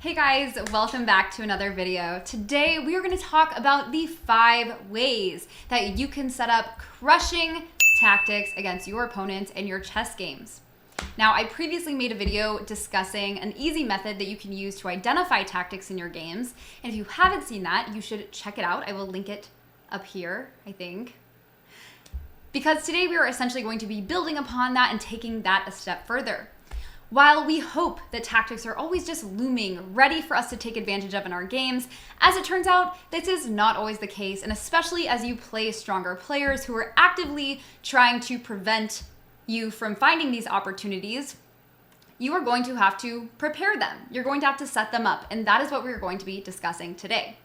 Hey guys, welcome back to another video. Today we are going to talk about the 5 ways that you can set up crushing tactics against your opponents in your chess games. Now, I previously made a video discussing an easy method that you can use to identify tactics in your games, and if you haven't seen that, you should check it out. I will link it up here, I think. Because today we are essentially going to be building upon that and taking that a step further. While we hope that tactics are always just looming, ready for us to take advantage of in our games, as it turns out, this is not always the case, and especially as you play stronger players who are actively trying to prevent you from finding these opportunities, you are going to have to prepare them. You're going to have to set them up, and that is what we're going to be discussing today.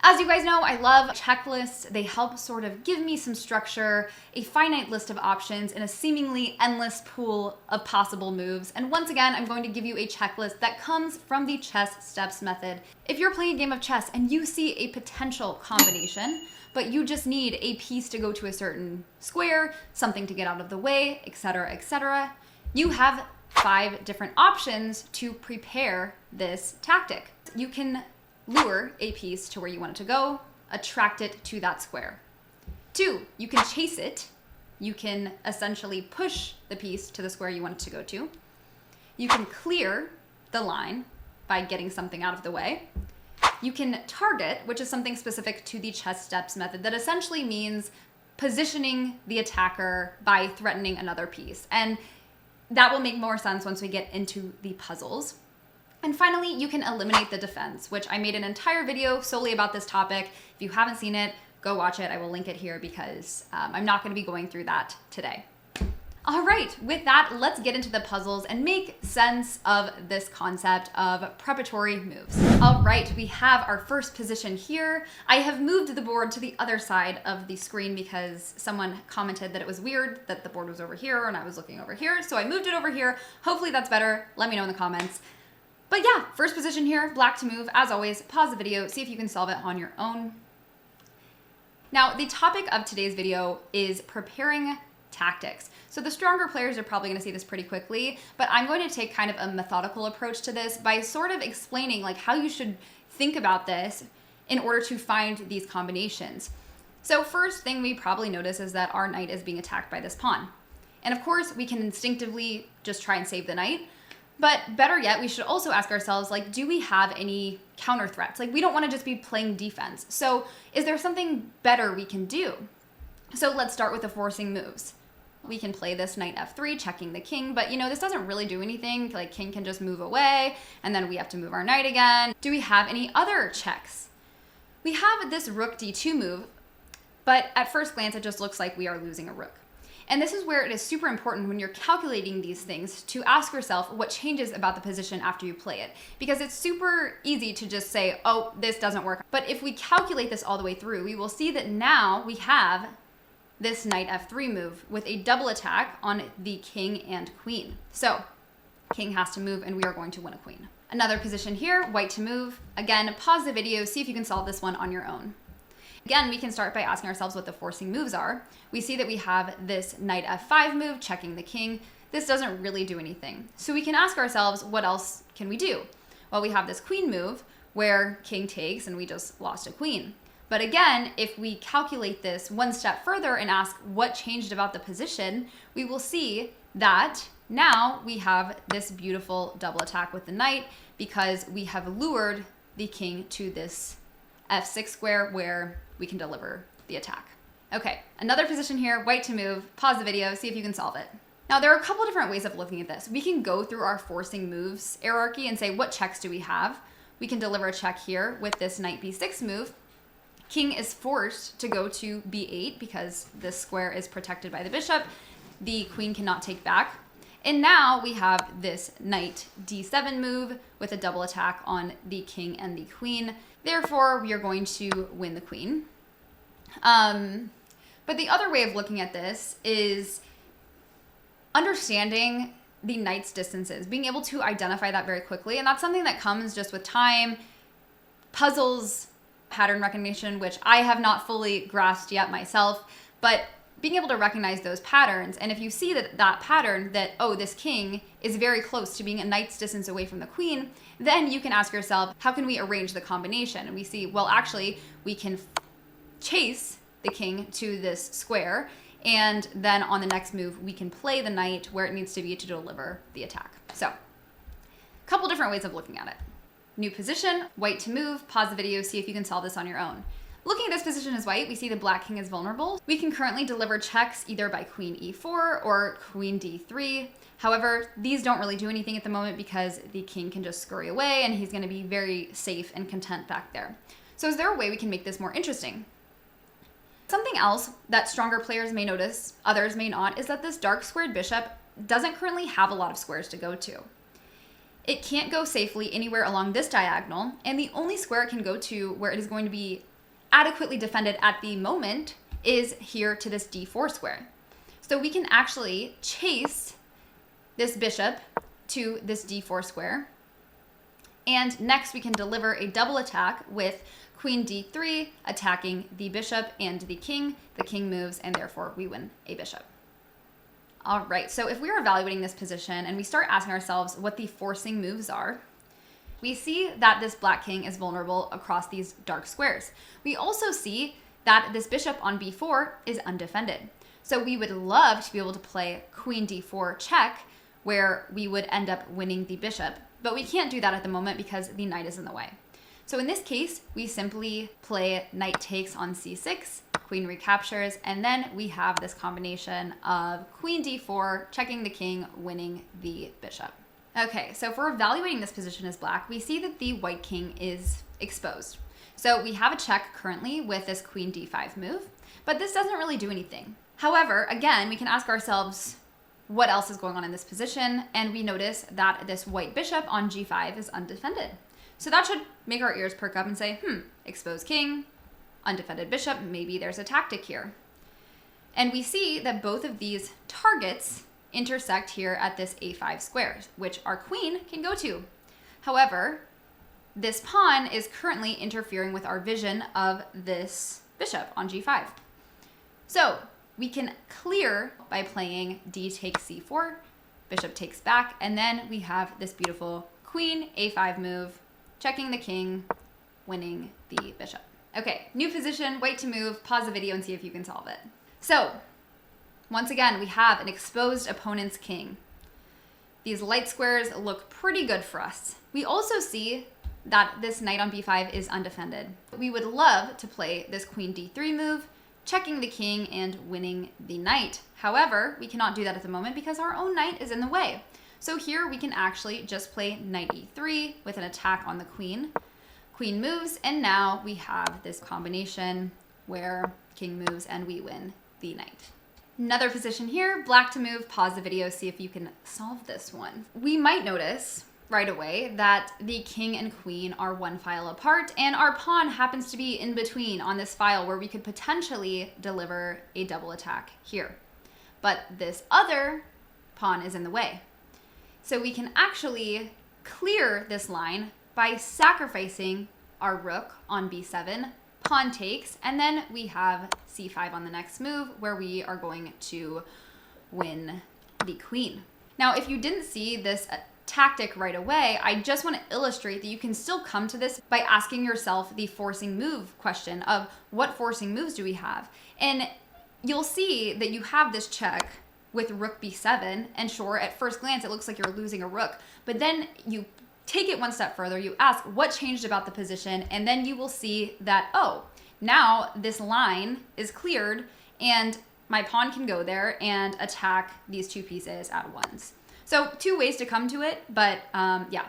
As you guys know, I love checklists. They help sort of give me some structure, a finite list of options, and a seemingly endless pool of possible moves. And once again, I'm going to give you a checklist that comes from the chess steps method. If you're playing a game of chess and you see a potential combination, but you just need a piece to go to a certain square, something to get out of the way, etc., you have 5 different options to prepare this tactic. You can lure a piece to where you want it to go, attract it to that square. 2, you can chase it. You can essentially push the piece to the square you want it to go to. You can clear the line by getting something out of the way. You can target, which is something specific to the chess steps method that essentially means positioning the attacker by threatening another piece. And that will make more sense once we get into the puzzles. And finally, you can eliminate the defense, which I made an entire video solely about this topic. If you haven't seen it, go watch it. I will link it here because I'm not going to be going through that today. All right, with that, let's get into the puzzles and make sense of this concept of preparatory moves. All right, we have our first position here. I have moved the board to the other side of the screen because someone commented that it was weird that the board was over here and I was looking over here. So I moved it over here. Hopefully that's better. Let me know in the comments. But yeah, first position here, black to move. As always, pause the video, see if you can solve it on your own. Now, the topic of today's video is preparing tactics. So the stronger players are probably gonna see this pretty quickly, but I'm going to take kind of a methodical approach to this by sort of explaining like how you should think about this in order to find these combinations. So first thing we probably notice is that our knight is being attacked by this pawn. And of course, we can instinctively just try and save the knight. But better yet, we should also ask ourselves, like, do we have any counter threats? Like, we don't want to just be playing defense. So is there something better we can do? So let's start with the forcing moves. We can play this knight f3, checking the king, but this doesn't really do anything. Like, king can just move away, and then we have to move our knight again. Do we have any other checks? We have this rook d2 move, but at first glance, it just looks like we are losing a rook. And this is where it is super important when you're calculating these things to ask yourself what changes about the position after you play it. Because it's super easy to just say, oh, this doesn't work. But if we calculate this all the way through, we will see that now we have this knight f3 move with a double attack on the king and queen. So king has to move and we are going to win a queen. Another position here, white to move. Again, pause the video, see if you can solve this one on your own. Again, we can start by asking ourselves what the forcing moves are. We see that we have this knight f5 move, checking the king. This doesn't really do anything. So we can ask ourselves, what else can we do? Well, we have this queen move where king takes and we just lost a queen. But again, if we calculate this one step further and ask what changed about the position, we will see that now we have this beautiful double attack with the knight because we have lured the king to this f6 square where we can deliver the attack. Okay, another position here, white to move. Pause the video, see if you can solve it. Now, there are a couple different ways of looking at this. We can go through our forcing moves hierarchy and say, what checks do we have? We can deliver a check here with this knight b6 move. King is forced to go to b8 because this square is protected by the bishop. The queen cannot take back. And now we have this knight d7 move with a double attack on the king and the queen. Therefore, we are going to win the queen. But the other way of looking at this is understanding the knight's distances, being able to identify that very quickly. And that's something that comes just with time, puzzles, pattern recognition, which I have not fully grasped yet myself. But being able to recognize those patterns. And if you see that pattern that, oh, this king is very close to being a knight's distance away from the queen, then you can ask yourself, how can we arrange the combination? And we see, well, actually, we can chase the king to this square, and then on the next move, we can play the knight where it needs to be to deliver the attack. So, a couple different ways of looking at it. New position, white to move, pause the video, see if you can solve this on your own. Looking at this position as white, we see the black king is vulnerable. We can currently deliver checks either by queen e4 or queen d3. However, these don't really do anything at the moment because the king can just scurry away and he's going to be very safe and content back there. So is there a way we can make this more interesting? Something else that stronger players may notice, others may not, is that this dark squared bishop doesn't currently have a lot of squares to go to. It can't go safely anywhere along this diagonal, and the only square it can go to where it is going to be adequately defended at the moment is here to this d4 square. So we can actually chase this bishop to this d4 square, and next we can deliver a double attack with queen d3 attacking the bishop and the king. The king moves, and therefore we win a bishop. All right, so if we're evaluating this position and we start asking ourselves what the forcing moves are, we see that this black king is vulnerable across these dark squares. We also see that this bishop on b4 is undefended. So we would love to be able to play queen d4 check, where we would end up winning the bishop, but we can't do that at the moment because the knight is in the way. So in this case, we simply play knight takes on c6, queen recaptures, and then we have this combination of queen d4, checking the king, winning the bishop. Okay, so if we're evaluating this position as black, we see that the white king is exposed. So we have a check currently with this queen d5 move, but this doesn't really do anything. However, again, we can ask ourselves what else is going on in this position, and we notice that this white bishop on g5 is undefended. So that should make our ears perk up and say, exposed king, undefended bishop, maybe there's a tactic here. And we see that both of these targets intersect here at this a5 square, which our queen can go to. However, this pawn is currently interfering with our vision of this bishop on g5. So we can clear by playing d takes c4, bishop takes back, and then we have this beautiful queen a5 move, checking the king, winning the bishop. Okay, new position, white to move, pause the video and see if you can solve it. So, once again, we have an exposed opponent's king. These light squares look pretty good for us. We also see that this knight on b5 is undefended. We would love to play this queen d3 move, checking the king and winning the knight. However, we cannot do that at the moment because our own knight is in the way. So here we can actually just play knight e3 with an attack on the queen. Queen moves, and now we have this combination where king moves and we win the knight. Another position here, black to move, pause the video, see if you can solve this one. We might notice right away that the king and queen are one file apart, and our pawn happens to be in between on this file where we could potentially deliver a double attack here. But this other pawn is in the way. So we can actually clear this line by sacrificing our rook on b7, pawn takes, and then we have c5 on the next move where we are going to win the queen. Now, if you didn't see this tactic right away, I just want to illustrate that you can still come to this by asking yourself the forcing move question of what forcing moves do we have? And you'll see that you have this check with rook b7, and sure, at first glance, it looks like you're losing a rook, but then you take it one step further, you ask what changed about the position, and then you will see that, oh, now this line is cleared, and my pawn can go there and attack these two pieces at once. So two ways to come to it, but yeah,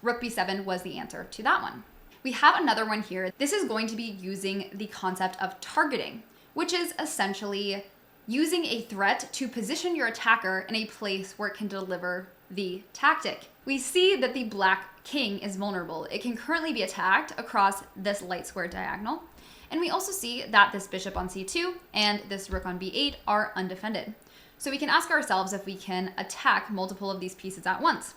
rook b7 was the answer to that one. We have another one here. This is going to be using the concept of targeting, which is essentially using a threat to position your attacker in a place where it can deliver the tactic. We see that the black king is vulnerable. It can currently be attacked across this light square diagonal. And we also see that this bishop on c2 and this rook on b8 are undefended. So we can ask ourselves if we can attack multiple of these pieces at once.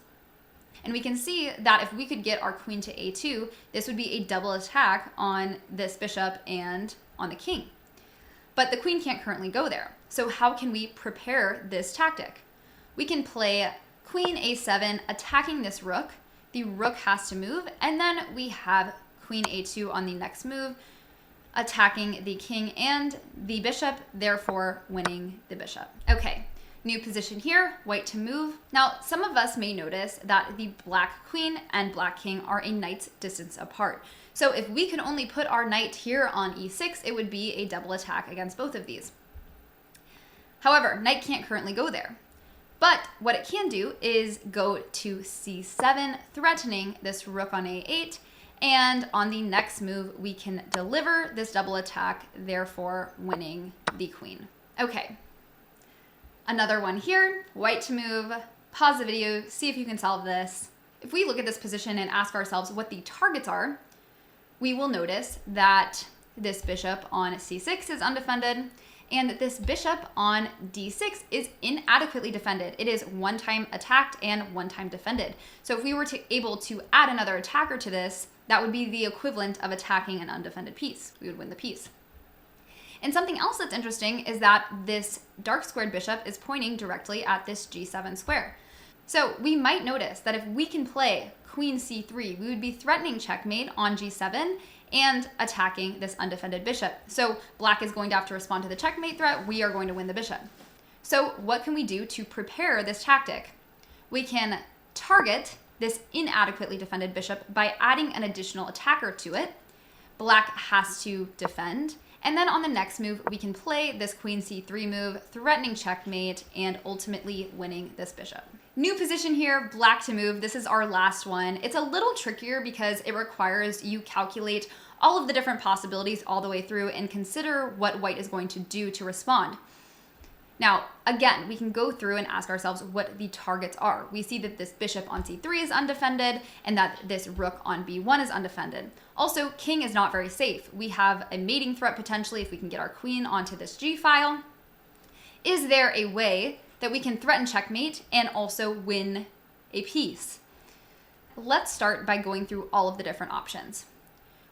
And we can see that if we could get our queen to a2, this would be a double attack on this bishop and on the king. But the queen can't currently go there. So how can we prepare this tactic? We can play queen a7 attacking this rook. The rook has to move, and then we have queen a2 on the next move, attacking the king and the bishop, therefore winning the bishop. Okay, new position here, white to move. Now, some of us may notice that the black queen and black king are a knight's distance apart. So if we can only put our knight here on e6, it would be a double attack against both of these. However, knight can't currently go there. But what it can do is go to c7, threatening this rook on a8, and on the next move, we can deliver this double attack, therefore winning the queen. Okay, another one here, white to move. Pause the video, see if you can solve this. If we look at this position and ask ourselves what the targets are, we will notice that this bishop on c6 is undefended, and this bishop on d6 is inadequately defended. It is one time attacked and one time defended. So if we were able to add another attacker to this, that would be the equivalent of attacking an undefended piece. We would win the piece. And something else that's interesting is that this dark squared bishop is pointing directly at this g7 square. So we might notice that if we can play queen c3, we would be threatening checkmate on g7 and attacking this undefended bishop. So black is going to have to respond to the checkmate threat. We are going to win the bishop. So what can we do to prepare this tactic? We can target this inadequately defended bishop by adding an additional attacker to it. Black has to defend. And then on the next move, we can play this queen c3 move, threatening checkmate and ultimately winning this bishop. New position here, black to move. This is our last one. It's a little trickier because it requires you calculate all of the different possibilities all the way through and consider what white is going to do to respond. Now, again, we can go through and ask ourselves what the targets are. We see that this bishop on c3 is undefended and that this rook on b1 is undefended. Also, king is not very safe. We have a mating threat potentially if we can get our queen onto this g-file. Is there a way that we can threaten checkmate and also win a piece? Let's start by going through all of the different options.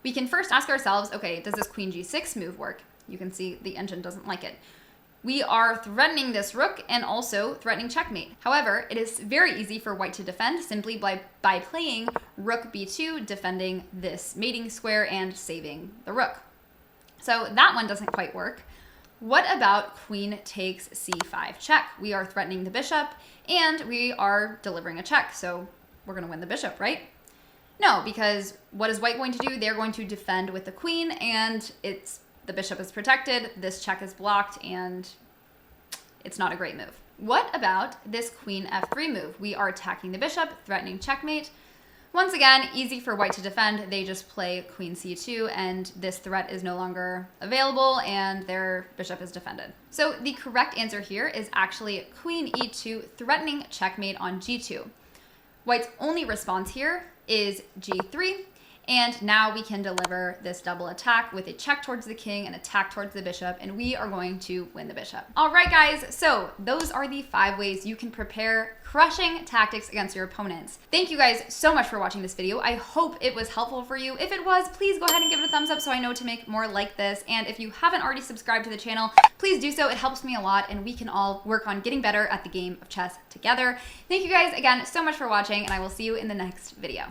We can first ask ourselves, okay, does this queen g6 move work? You can see the engine doesn't like it. We are threatening this rook and also threatening checkmate. However, it is very easy for white to defend simply by playing rook b2, defending this mating square and saving the rook. So that one doesn't quite work. What about queen takes c5 check? We are threatening the bishop and we are delivering a check. So we're going to win the bishop, right? No, because what is white going to do? They're going to defend with the queen and the bishop is protected, this check is blocked, and it's not a great move. What about this queen f3 move? We are attacking the bishop, threatening checkmate. Once again, easy for white to defend. They just play queen c2 and this threat is no longer available and their bishop is defended. So the correct answer here is actually queen e2, threatening checkmate on g2. White's only response here is g3. And now we can deliver this double attack with a check towards the king and attack towards the bishop, and we are going to win the bishop. All right, guys, so those are the 5 ways you can prepare crushing tactics against your opponents. Thank you guys so much for watching this video. I hope it was helpful for you. If it was, please go ahead and give it a thumbs up so I know to make more like this. And if you haven't already subscribed to the channel, please do so. It helps me a lot, and we can all work on getting better at the game of chess together. Thank you guys again so much for watching, and I will see you in the next video.